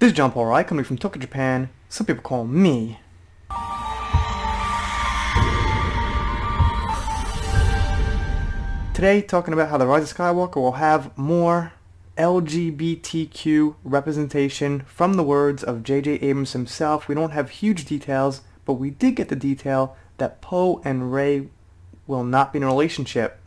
This is John Paul Rai coming from Tokyo, Japan. Some people call me. Today, talking about how the Rise of Skywalker will have more LGBTQ representation from the words of J.J. Abrams himself. We don't have huge details, but we did get the detail that Poe and Rey will not be in a relationship.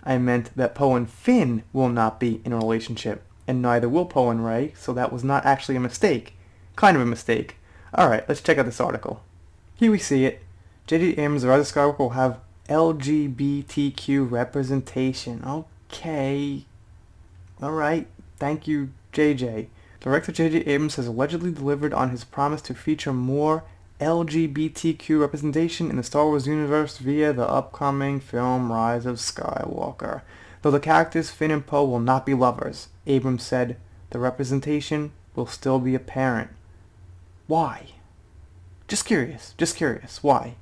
I meant that Poe and Finn will not be in a relationship, and neither will Poe and Rey, so that was not actually a mistake. Kind of a mistake. Alright, let's check out this article. Here we see it. J.J. Abrams' The Rise of Skywalker will have LGBTQ representation. Okay. Alright, thank you, J.J. Director J.J. Abrams has allegedly delivered on his promise to feature more LGBTQ representation in the Star Wars universe via the upcoming film Rise of Skywalker. Though the characters Finn and Poe will not be lovers, Abrams said the representation will still be apparent. Why? Just curious, why?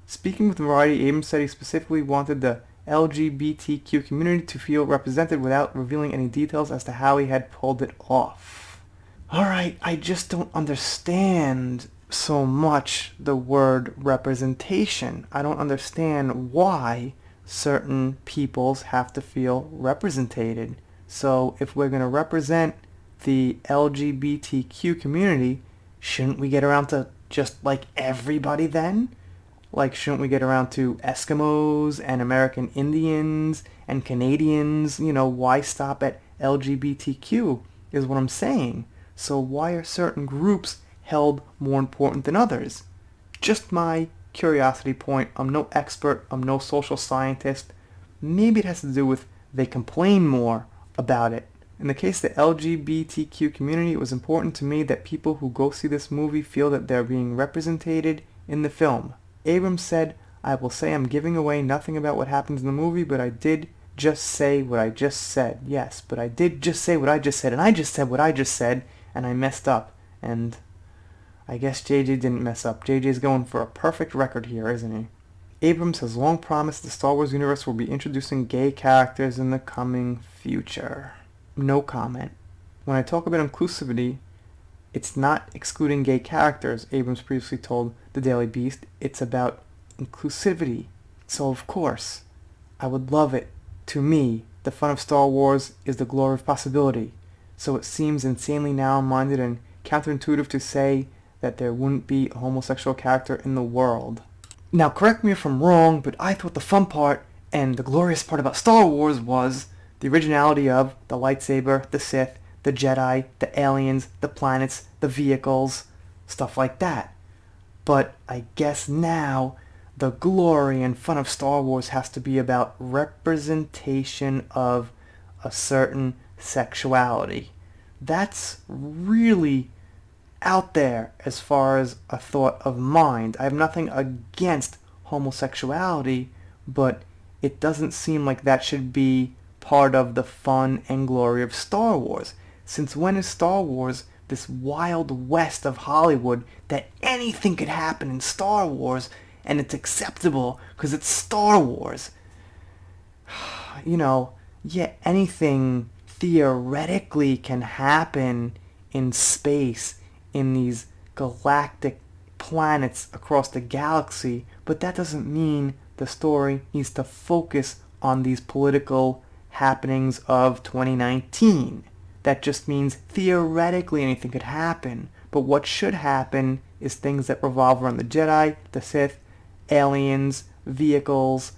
Speaking with Variety, Abrams said he specifically wanted the LGBTQ community to feel represented without revealing any details as to how he had pulled it off. Alright, I just don't understand so much the word representation. I don't understand why certain peoples have to feel represented. So if we're going to represent the LGBTQ community, shouldn't we get around to just like everybody then? Like, shouldn't we get around to Eskimos and American Indians and Canadians? You know, why stop at LGBTQ is what I'm saying. So why are certain groups held more important than others? Just my curiosity point. I'm no expert. I'm no social scientist. Maybe it has to do with they complain more about it. In the case of the LGBTQ community, it was important to me that people who go see this movie feel that they're being represented in the film. Abrams said, I will say I'm giving away nothing about what happens in the movie, but I did just say what I just said. Yes, but I did just say what I just said, and I just said what I just said, and I messed up. And I guess JJ didn't mess up. JJ's going for a perfect record here, isn't he? Abrams has long promised the Star Wars universe will be introducing gay characters in the coming future. No comment. When I talk about inclusivity, it's not excluding gay characters, Abrams previously told the Daily Beast. It's about inclusivity. So of course, I would love it. To me, the fun of Star Wars is the glory of possibility. So it seems insanely narrow-minded and counterintuitive to say that there wouldn't be a homosexual character in the world. Now correct me if I'm wrong, but I thought the fun part and the glorious part about Star Wars was the originality of the lightsaber, the Sith, the Jedi, the aliens, the planets, the vehicles, stuff like that. But I guess now the glory and fun of Star Wars has to be about representation of a certain sexuality. That's really out there as far as a thought of mine. I have nothing against homosexuality, but it doesn't seem like that should be part of the fun and glory of Star Wars. Since when is Star Wars this wild west of Hollywood that anything could happen in Star Wars and it's acceptable because it's Star Wars? You know, yeah, anything theoretically can happen in space, in these galactic planets across the galaxy, but that doesn't mean the story needs to focus on these political happenings of 2019. That just means theoretically anything could happen. But what should happen is things that revolve around the Jedi, the Sith, aliens, vehicles,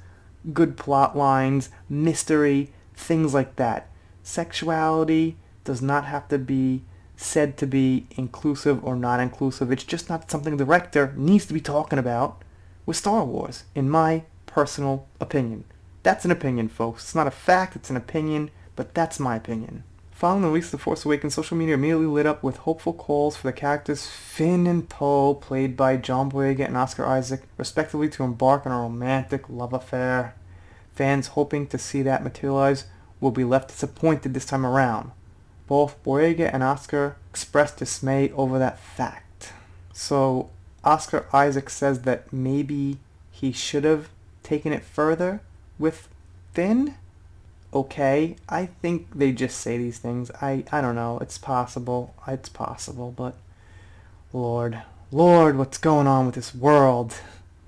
good plot lines, mystery, things like that. Sexuality does not have to be said to be inclusive or not inclusive. It's just not something the director needs to be talking about with Star Wars, in my personal opinion. That's an opinion, folks. It's not a fact, it's an opinion, but that's my opinion. Following the release of The Force Awakens, social media immediately lit up with hopeful calls for the characters Finn and Poe, played by John Boyega and Oscar Isaac, respectively, to embark on a romantic love affair. Fans hoping to see that materialize will be left disappointed this time around. Both Boyega and Oscar expressed dismay over that fact. So Oscar Isaac says that maybe he should have taken it further with Finn? okay. I think they just say these things. I don't know. It's possible. But Lord, what's going on with this world?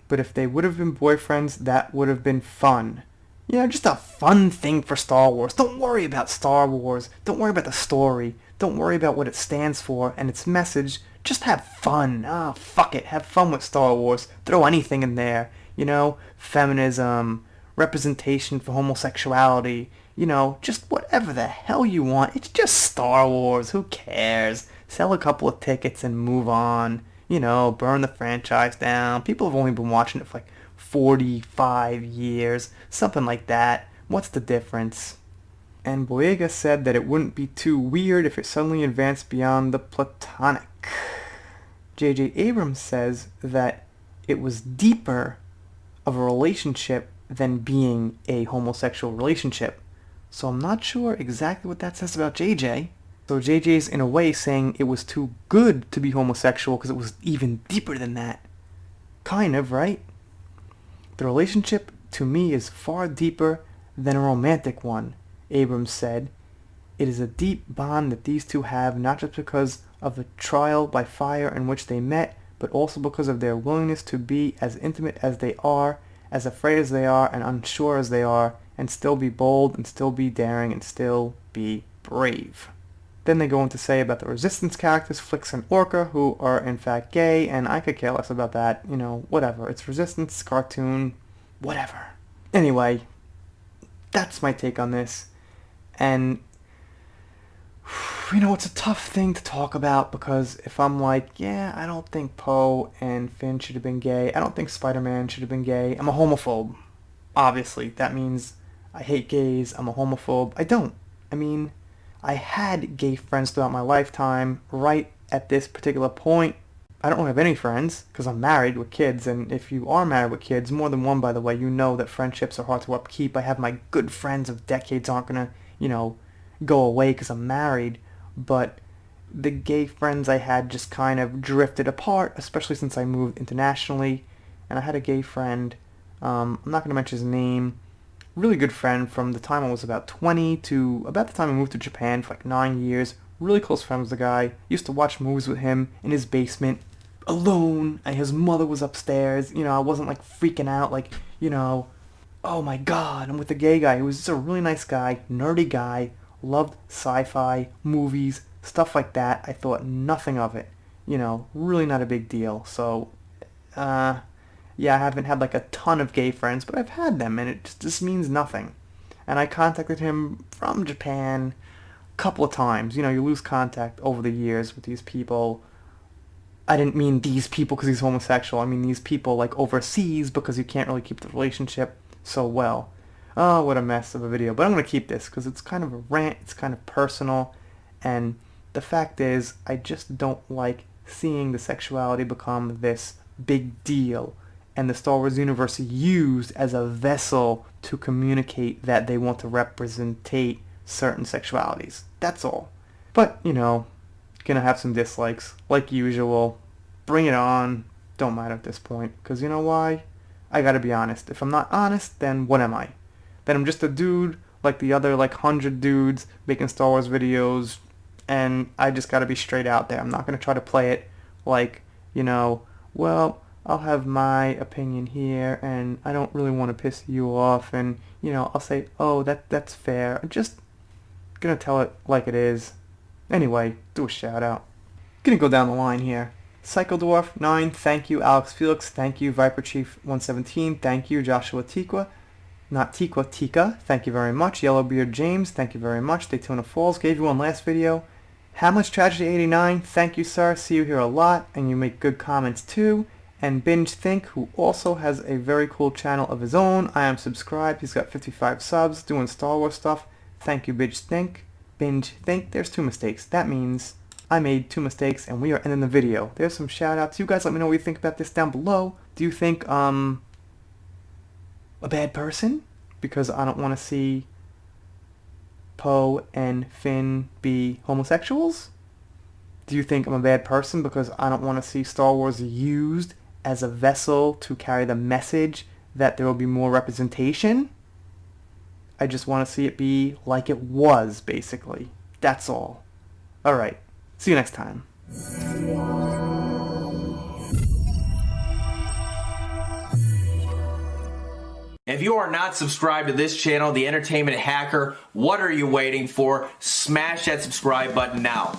But if they would have been boyfriends, that would have been fun. You know, just a fun thing for Star Wars. Don't worry about Star Wars. Don't worry about the story. Don't worry about what it stands for and its message. Just have fun. Ah, fuck it. Have fun with Star Wars. Throw anything in there. You know, feminism, representation for homosexuality. You know, just whatever the hell you want. It's just Star Wars. Who cares? Sell a couple of tickets and move on. You know, burn the franchise down. People have only been watching it for like 45 years, something like that. What's the difference? And Boyega said that it wouldn't be too weird if it suddenly advanced beyond the platonic. J.J. Abrams says that it was deeper of a relationship than being a homosexual relationship. So I'm not sure exactly what that says about J.J. So J.J.'s in a way saying it was too good to be homosexual because it was even deeper than that. Kind of, right? The relationship, to me, is far deeper than a romantic one, Abrams said. It is a deep bond that these two have, not just because of the trial by fire in which they met, but also because of their willingness to be as intimate as they are, as afraid as they are, and unsure as they are, and still be bold, and still be daring, and still be brave. Then they go on to say about the Resistance characters, Flix and Orca, who are in fact gay, and I could care less about that. You know, whatever. It's Resistance, cartoon, whatever. Anyway, that's my take on this. And, you know, it's a tough thing to talk about because if I'm like, yeah, I don't think Poe and Finn should have been gay. I don't think Spider-Man should have been gay. I'm a homophobe. Obviously, that means I hate gays. I'm a homophobe. I don't. I mean, I had gay friends throughout my lifetime. Right at this particular point, I don't have any friends because I'm married with kids. And if you are married with kids, more than one, by the way, you know that friendships are hard to upkeep. I have my good friends of decades aren't going to, you know, go away because I'm married. But the gay friends I had just kind of drifted apart, especially since I moved internationally. And I had a gay friend, I'm not going to mention his name, really good friend from the time I was about 20 to about the time I moved to Japan for like 9 years. Really close friend with the guy. Used to watch movies with him in his basement, alone, and his mother was upstairs. You know, I wasn't like freaking out like, you know, oh my god, I'm with a gay guy. He was just a really nice guy, nerdy guy, loved sci-fi, movies, stuff like that. I thought nothing of it. You know, really not a big deal. So, yeah, I haven't had like a ton of gay friends, but I've had them, and it just means nothing. And I contacted him from Japan a couple of times. You know, you lose contact over the years with these people. I didn't mean these people because he's homosexual. I mean these people like overseas because you can't really keep the relationship so well. Oh, what a mess of a video. But I'm going to keep this because it's kind of a rant. It's kind of personal. And the fact is, I just don't like seeing the sexuality become this big deal and the Star Wars universe used as a vessel to communicate that they want to representate certain sexualities. That's all. But, you know, gonna have some dislikes, like usual. Bring it on. Don't matter at this point. Because you know why? I gotta be honest. If I'm not honest, then what am I? Then I'm just a dude like the other like 100 dudes making Star Wars videos, and I just gotta be straight out there. I'm not gonna try to play it like, you know, well, I'll have my opinion here, and I don't really want to piss you off, and, you know, I'll say, oh, that's fair. I'm just gonna tell it like it is. Anyway, do a shout out. Gonna go down the line here. Psychodwarf 9, thank you. Alex Felix, thank you. Viper Chief 117, thank you. Joshua Tikwa, not Tikwa, Tika, thank you very much. Yellowbeard James, thank you very much. Daytona Falls, gave you one last video. Hamlet's Tragedy 89, thank you, sir. See you here a lot, and you make good comments too. And Binge Think, who also has a very cool channel of his own. I am subscribed. He's got 55 subs doing Star Wars stuff. Thank you, Binge Think. There's 2 mistakes. That means I made 2 mistakes and we are ending the video. There's some shout outs. You guys let me know what you think about this down below. Do you think a bad person? Because I don't want to see Poe and Finn be homosexuals? Do you think I'm a bad person because I don't want to see Star Wars used as a vessel to carry the message that there will be more representation? I just want to see it be like it was, basically. That's all. Alright, see you next time. If you are not subscribed to this channel, The Entertainment Hacker, what are you waiting for? Smash that subscribe button now.